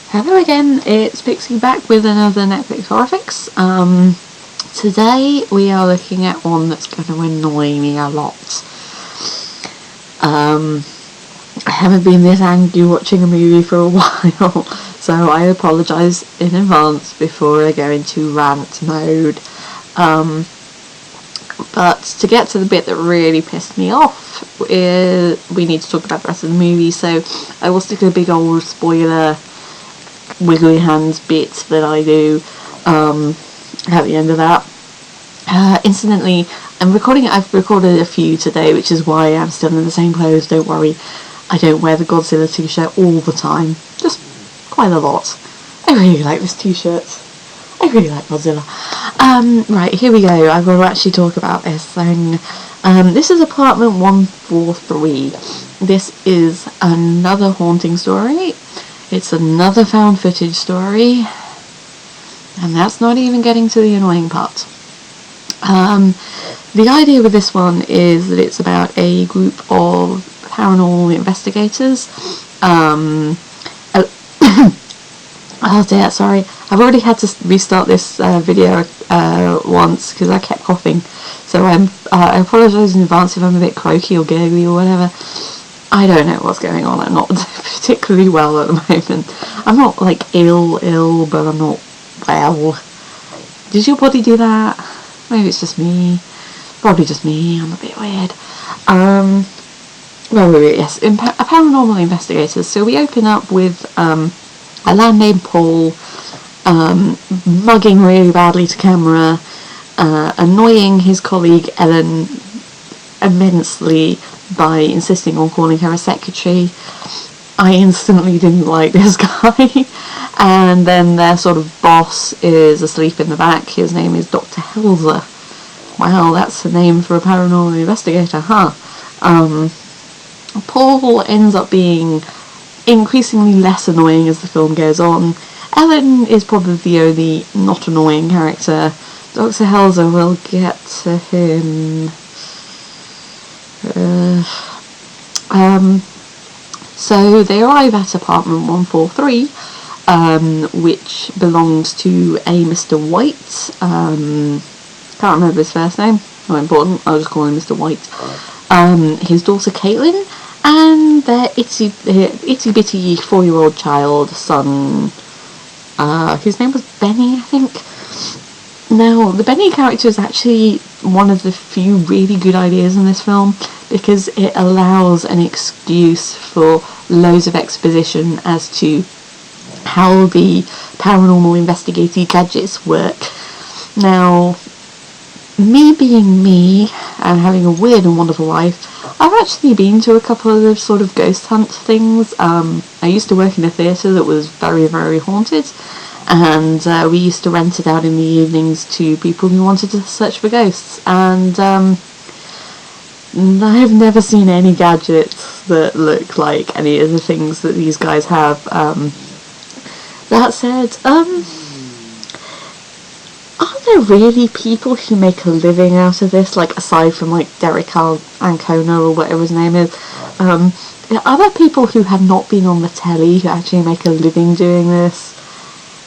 Hello again, it's Pixie back with another Netflix horror fix. Today we are looking at one that's going to annoy me a lot. I haven't been this angry watching a movie for a while, so I apologise in advance before I go into rant mode. But to get to the bit that really pissed me off, we need to talk about the rest of the movie, so I will stick a big old spoiler wiggly hands bit that I do at the end of that. Incidentally, I've recorded a few today, which is why I'm still in the same clothes. Don't worry, I don't wear the Godzilla t-shirt all the time, just quite a lot. I really like this t-shirt. I really like Godzilla. Right, here we go. I'm going to actually talk about this thing. This is apartment 143. This is another haunting story. It's another found footage story, and that's not even getting to the annoying part. The idea with this one is that it's about a group of paranormal investigators. Oh dear, sorry. I've already had to restart this video once because I kept coughing, so I apologise in advance if I'm a bit croaky or gurgly or whatever. I don't know what's going on. I'm not particularly well at the moment. I'm not like ill, but I'm not well. Does your body do that? Maybe it's just me. Probably just me. I'm a bit weird. Yes, paranormal investigators. So we open up with a lad named Paul mugging really badly to camera, annoying his colleague Ellen immensely by insisting on calling her a secretary. I instantly didn't like this guy. And then their sort of boss is asleep in the back. His name is Dr. Helzer. Wow, that's the name for a paranormal investigator, huh? Paul ends up being increasingly less annoying as the film goes on. Ellen is probably the only not annoying character. Dr. Helzer, will get to him. So they arrive at apartment 143, which belongs to a Mr. White. Can't remember his first name. Not important. I'll just call him Mr. White. His daughter Caitlin, and their itty bitty 4-year-old child son. His name was Benny, I think. Now, the Benny character is actually one of the few really good ideas in this film, because it allows an excuse for loads of exposition as to how the paranormal investigative gadgets work. Now, me being me and having a weird and wonderful life, I've actually been to a couple of sort of ghost hunt things. I used to work in a theatre that was very, very haunted, and we used to rent it out in the evenings to people who wanted to search for ghosts, and I've never seen any gadgets that look like any of the things that these guys have. That said, are there really people who make a living out of this, like aside from like Derek Ancona or whatever his name is? Are there people who have not been on the telly who actually make a living doing this?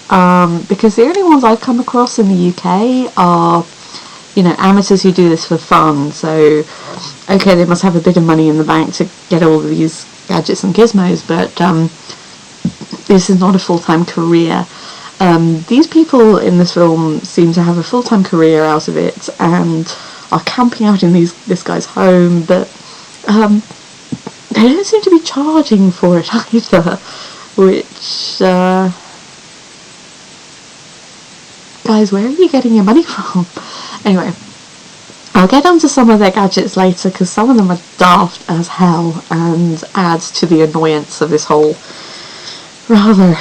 Because the only ones I've come across in the UK are, amateurs who do this for fun. So, okay, they must have a bit of money in the bank to get all of these gadgets and gizmos, but this is not a full-time career. These people in this film seem to have a full-time career out of it and are camping out in this guy's home, but they don't seem to be charging for it either, which... guys, where are you getting your money from? Anyway, I'll get onto some of their gadgets later, because some of them are daft as hell and add to the annoyance of this whole rather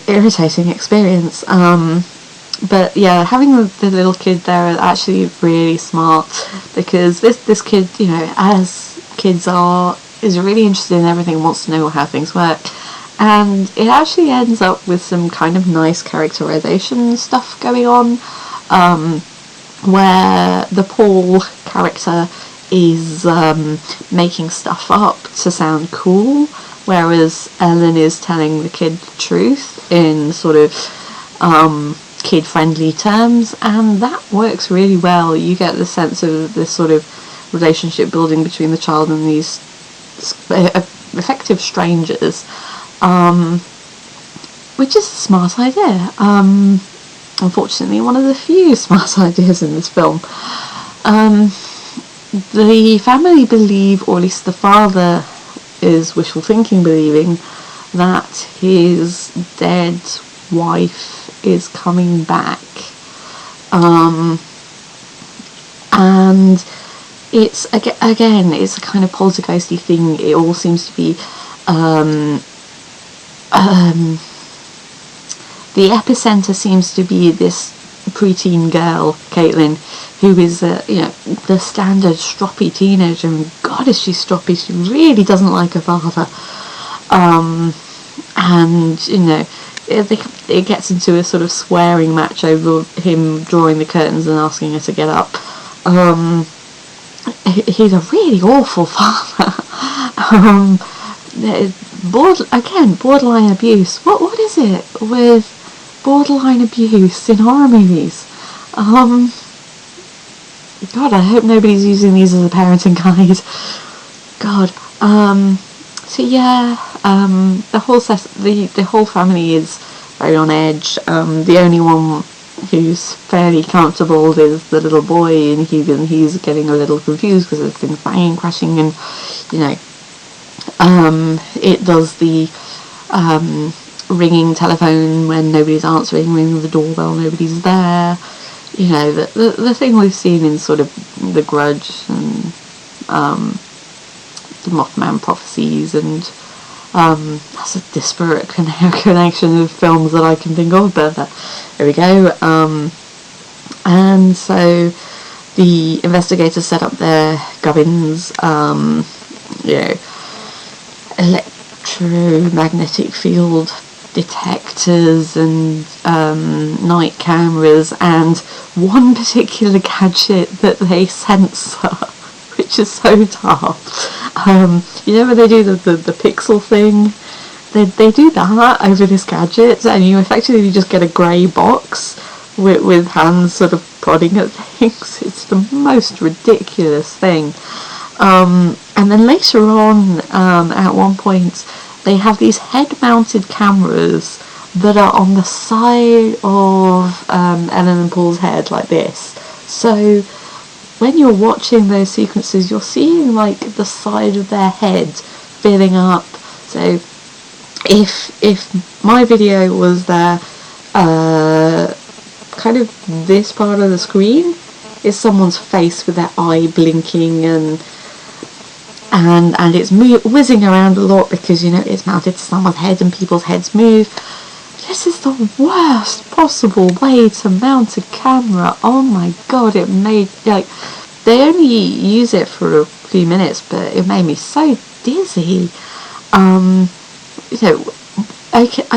irritating experience. But yeah, having the little kid there is actually really smart, because this kid, as kids are, is really interested in everything, wants to know how things work. And it actually ends up with some kind of nice characterization stuff going on, where the Paul character is making stuff up to sound cool. whereas Ellen is telling the kid the truth in sort of kid-friendly terms, and that works really well. You get the sense of this sort of relationship building between the child and these effective strangers, which is a smart idea. Unfortunately, one of the few smart ideas in this film. The family believe, or at least the father is wishful thinking, believing that his dead wife is coming back, and it's again it's a kind of poltergeisty thing. It all seems to be the epicenter seems to be this preteen girl, Caitlin, who is the standard stroppy teenager, and God, is she stroppy. She really doesn't like her father, and it gets into a sort of swearing match over him drawing the curtains and asking her to get up. He's a really awful father. Borderline abuse. What is it with borderline abuse in horror movies? God, I hope nobody's using these as a parenting guide. God. So yeah, the whole family is very on edge. The only one who's fairly comfortable is the little boy, and he's getting a little confused because there's things banging, crashing, and it does the ringing telephone when nobody's answering, ringing the doorbell, nobody's there. The thing we've seen in sort of The Grudge and the Mothman Prophecies, and that's a disparate connection of films that I can think of, but there we go. And so the investigators set up their gubbins, electromagnetic field detectors and night cameras, and one particular gadget that they censor, which is so daft. When they do the pixel thing, they do that over this gadget, and you effectively just get a grey box with hands sort of prodding at things. It's the most ridiculous thing. And then later on, at one point, they have these head-mounted cameras that are on the side of Ellen and Paul's head, like this. So when you're watching those sequences, you're seeing like the side of their head filling up. So if my video was there, kind of this part of the screen is someone's face with their eye blinking, and it's whizzing around a lot because it's mounted to someone's head and people's heads move. This is the worst possible way to mount a camera. Oh my God, it made, they only use it for a few minutes, but it made me so dizzy. I've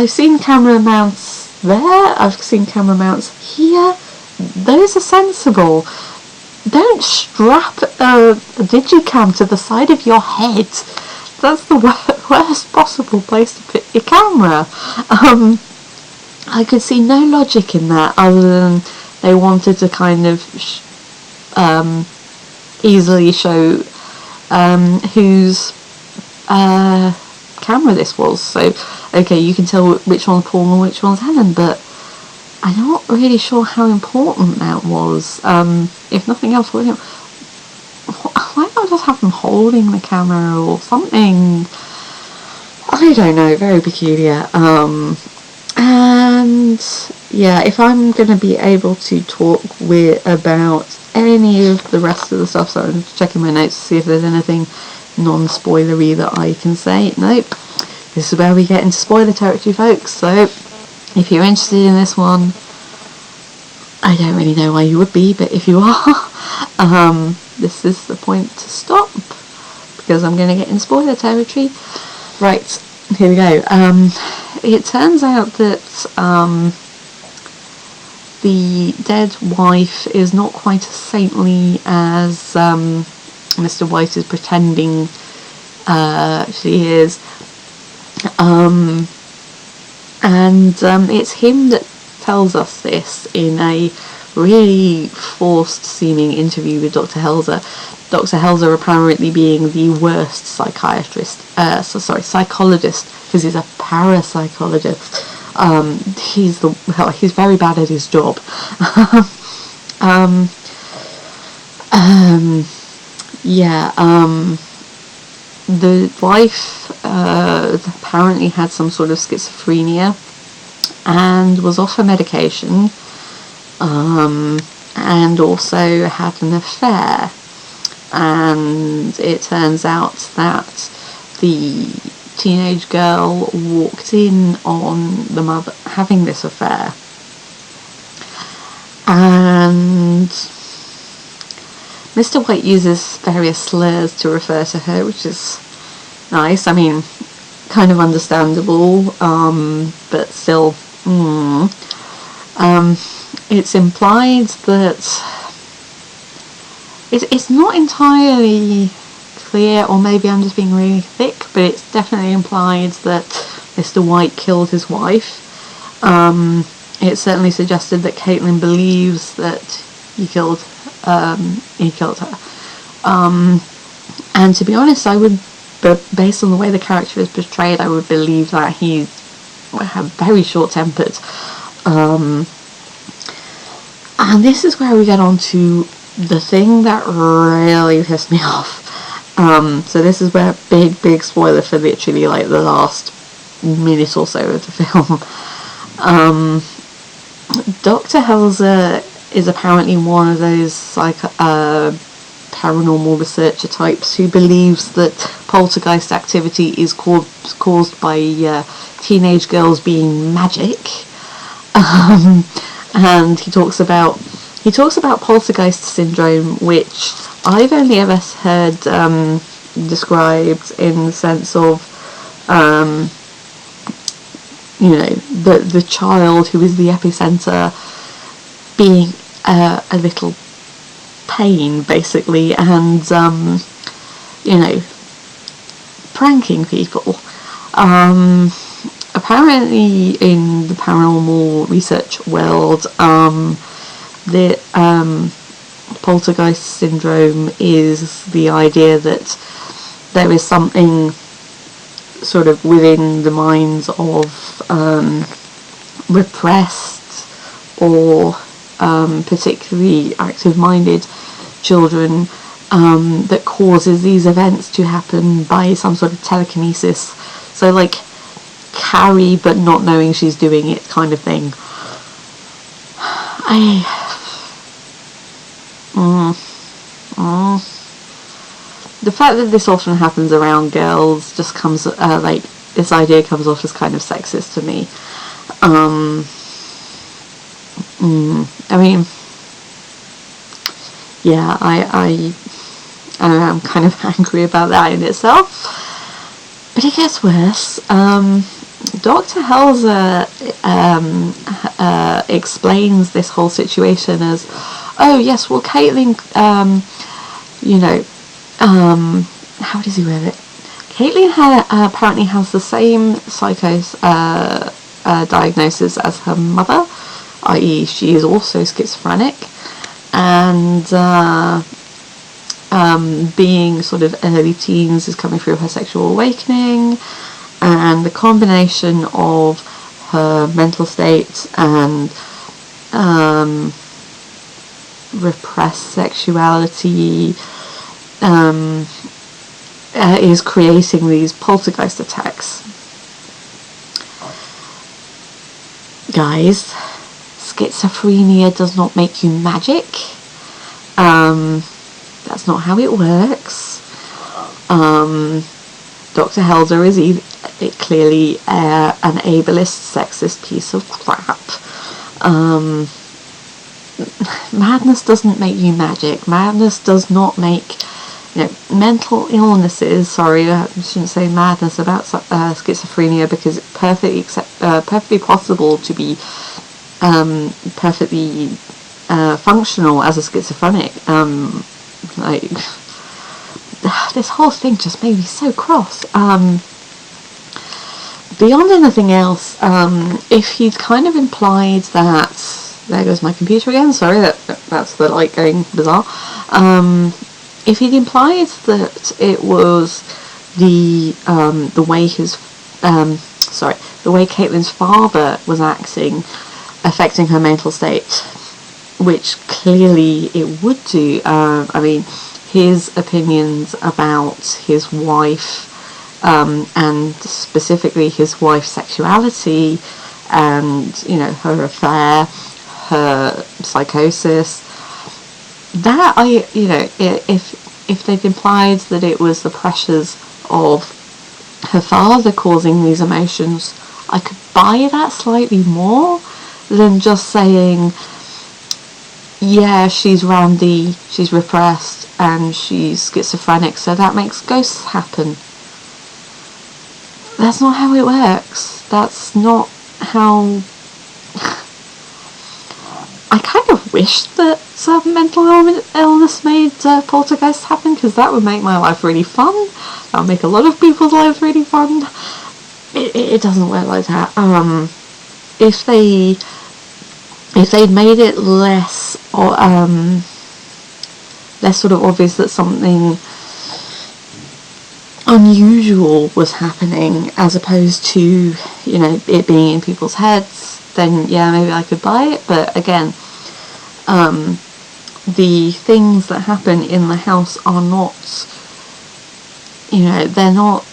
seen camera mounts there, I've seen camera mounts here. Those are sensible. Don't strap a digicam to the side of your head. That's the worst possible place to put your camera. I could see no logic in that, other than they wanted to kind of easily show whose camera this was. So, okay, you can tell which one's Paul and which one's Helen, but I'm not really sure how important that was. If nothing else, why not just have them holding the camera or something? I don't know, very peculiar. And yeah, if I'm going to be able to talk about any of the rest of the stuff, so I'm just checking my notes to see if there's anything non-spoilery that I can say. Nope. This is where we get into spoiler territory, folks. So if you're interested in this one, I don't really know why you would be, but if you are, this is the point to stop, because I'm going to get in spoiler territory. Right, here we go. It turns out that the dead wife is not quite as saintly as Mr. White is pretending she is. It's him that tells us this in a really forced seeming interview with Dr. Helzer. Dr. Helzer apparently being the worst psychologist, because he's a parapsychologist. He's very bad at his job. The wife apparently had some sort of schizophrenia and was off her medication, and also had an affair. And it turns out that the teenage girl walked in on the mother having this affair. And Mr. White uses various slurs to refer to her, which is nice. I mean, kind of understandable, but still. It's implied that it's not entirely clear, or maybe I'm just being really thick, but it's definitely implied that Mr. White killed his wife. It's certainly suggested that Caitlin believes that he killed her. And to be honest, but based on the way the character is portrayed, I would believe that he's very short-tempered. And this is where we get on to the thing that really pissed me off. So this is where big spoiler for literally like the last minute or so of the film. Dr. Helzer is apparently one of those paranormal researcher types who believes that poltergeist activity is caused by teenage girls being magic. And he talks about poltergeist syndrome, which I've only ever heard described in the sense of the child who is the epicenter being a little pain, basically, and pranking people. Apparently in the paranormal research world, the poltergeist syndrome is the idea that there is something sort of within the minds of repressed or particularly active-minded children that causes these events to happen by some sort of telekinesis. So like Carrie but not knowing she's doing it kind of thing. The fact that this often happens around girls just comes this idea comes off as kind of sexist to me. I mean, yeah, I'm kind of angry about that in itself. But it gets worse. Dr. Helzer explains this whole situation as, oh yes, well Caitlin, how does he word it? Caitlin apparently has the same diagnosis as her mother, i.e. she is also schizophrenic, and being sort of early teens is coming through her sexual awakening, and the combination of her mental state and repressed sexuality is creating these poltergeist attacks. Guys, schizophrenia does not make you magic. That's not how it works. Dr. Helzer is clearly an ableist, sexist piece of crap. Madness doesn't make you magic. Madness does not make, mental illnesses. Sorry, I shouldn't say madness about schizophrenia, because it's perfectly possible to be perfectly functional as a schizophrenic. This whole thing just made me so cross. beyond anything else, if he'd kind of implied that, there goes my computer again, sorry, that's the light going bizarre. If he'd implied that it was the way the way Caitlin's father was acting affecting her mental state, which clearly it would do. I mean, his opinions about his wife, and specifically his wife's sexuality, and, you know, her affair, her psychosis, that if they'd implied that it was the pressures of her father causing these emotions, I could buy that slightly more than just saying, yeah, she's randy, she's repressed, and she's schizophrenic, so that makes ghosts happen. That's not how it works. That's not how... I kind of wish that mental illness made poltergeists happen, because that would make my life really fun. That would make a lot of people's lives really fun. It doesn't work like that. If they'd made it less sort of obvious that something unusual was happening, as opposed to, you know, it being in people's heads, then yeah, maybe I could buy it. But again, the things that happen in the house are not, you know, they're not,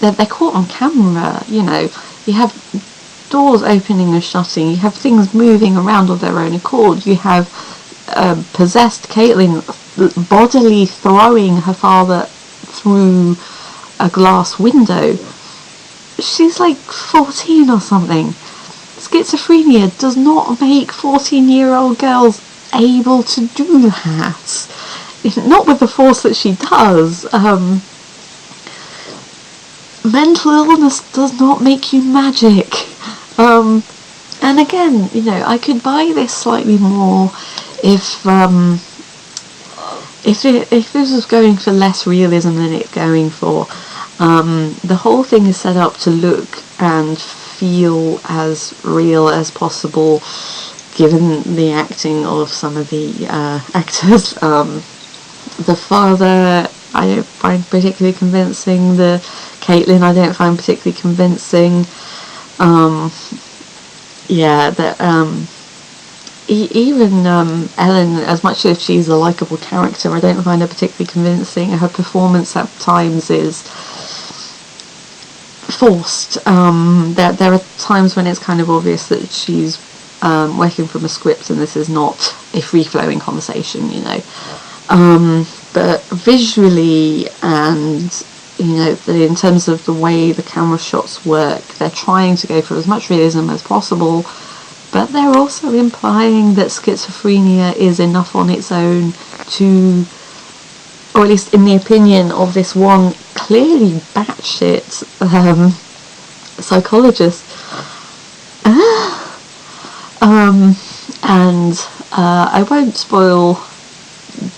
they're caught on camera. You know, you have doors opening and shutting, you have things moving around of their own accord, you have possessed Caitlin bodily throwing her father through a glass window. She's like 14 or something. Schizophrenia does not make 14-year-old girls able to do that. Not with the force that she does. Mental illness does not make you magic. And again, you know, I could buy this slightly more if this was going for less realism than it's going for. The whole thing is set up to look and feel as real as possible, given the acting of some of the actors. The father I don't find particularly convincing. The Caitlin I don't find particularly convincing. Even Ellen, as much as she's a likeable character, I don't find her particularly convincing. Her performance at times is forced. There are times when it's kind of obvious that she's working from a script and this is not a free-flowing conversation, you know. But visually and, you know, in terms of the way the camera shots work, they're trying to go for as much realism as possible, but they're also implying that schizophrenia is enough on its own to, or at least in the opinion of this one clearly batshit psychologist. I won't spoil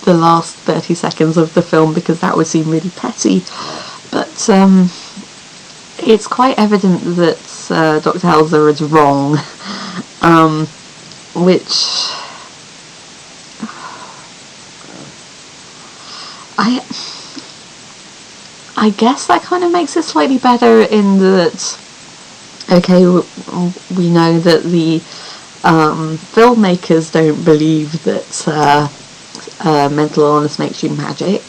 the last 30 seconds of the film because that would seem really petty, but it's quite evident that Dr. Helzer is wrong, which I guess that kind of makes it slightly better in that, okay, we know that the filmmakers don't believe that mental illness makes you magic,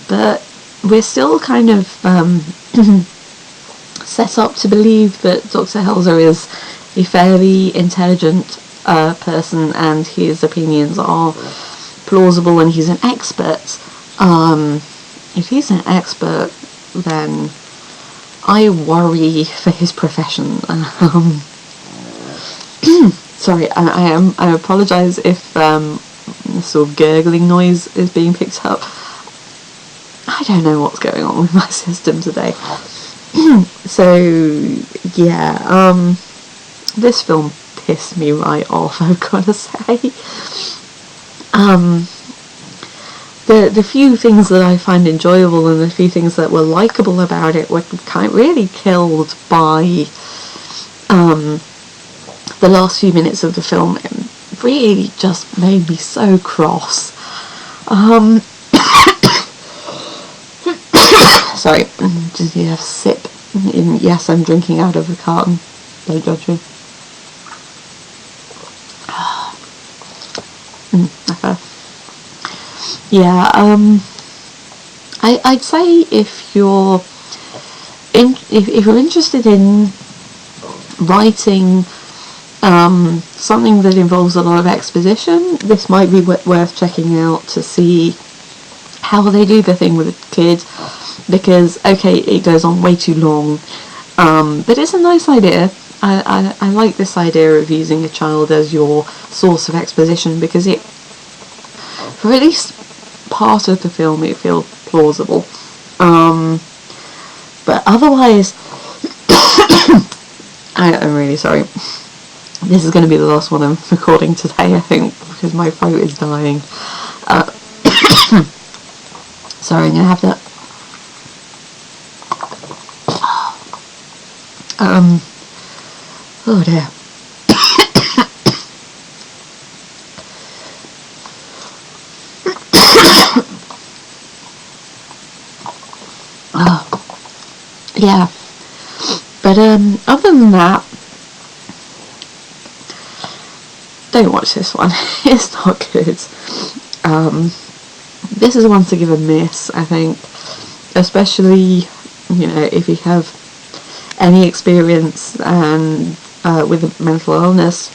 but we're still kind of set up to believe that Dr. Helzer is a fairly intelligent person and his opinions are plausible and he's an expert. If he's an expert, then I worry for his profession. Sorry, I apologise if this sort of gurgling noise is being picked up. I don't know what's going on with my system today. So yeah, this film pissed me right off, I've got to say. the few things that I find enjoyable and the few things that were likeable about it were really killed by the last few minutes of the film. It really just made me so cross. Sorry, just need a sip. Yes, I'm drinking out of a carton. Don't judge me. Okay. Yeah, I'd say if you're if you're interested in writing something that involves a lot of exposition, this might be worth checking out to see how they do the thing with the kids, because okay, it goes on way too long, but it's a nice idea. I like this idea of using a child as your source of exposition, because it, for at least part of the film, it feels plausible. But otherwise, I'm really sorry. This is going to be the last one I'm recording today, I think, because my throat is dying. Sorry, I'm going to have that. Oh dear. Yeah. But other than that, don't watch this one. It's not good. This is one to give a miss, I think, especially, you know, if you have any experience and with a mental illness,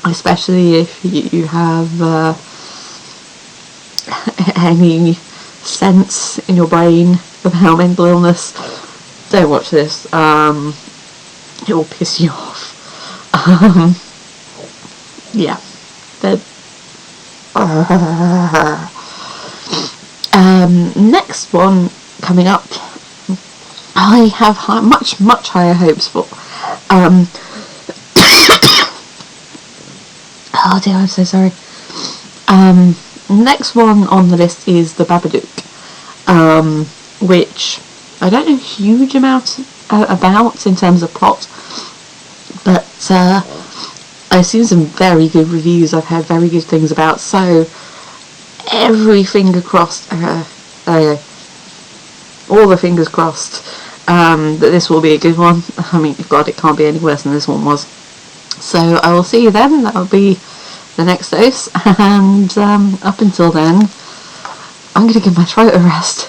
especially if you have any sense in your brain about mental illness. Don't watch this. It will piss you off. Yeah. Next one coming up, I have much higher hopes for. Oh dear, I'm so sorry. Next one on the list is The Babadook, which I don't know a huge amount about in terms of plot, but I've seen some very good reviews. I've heard very good things about, so every finger crossed, all the fingers crossed, that this will be a good one. I mean, God, it can't be any worse than this one was. So I will see you then. That will be the next dose, and up until then, I'm going to give my throat a rest.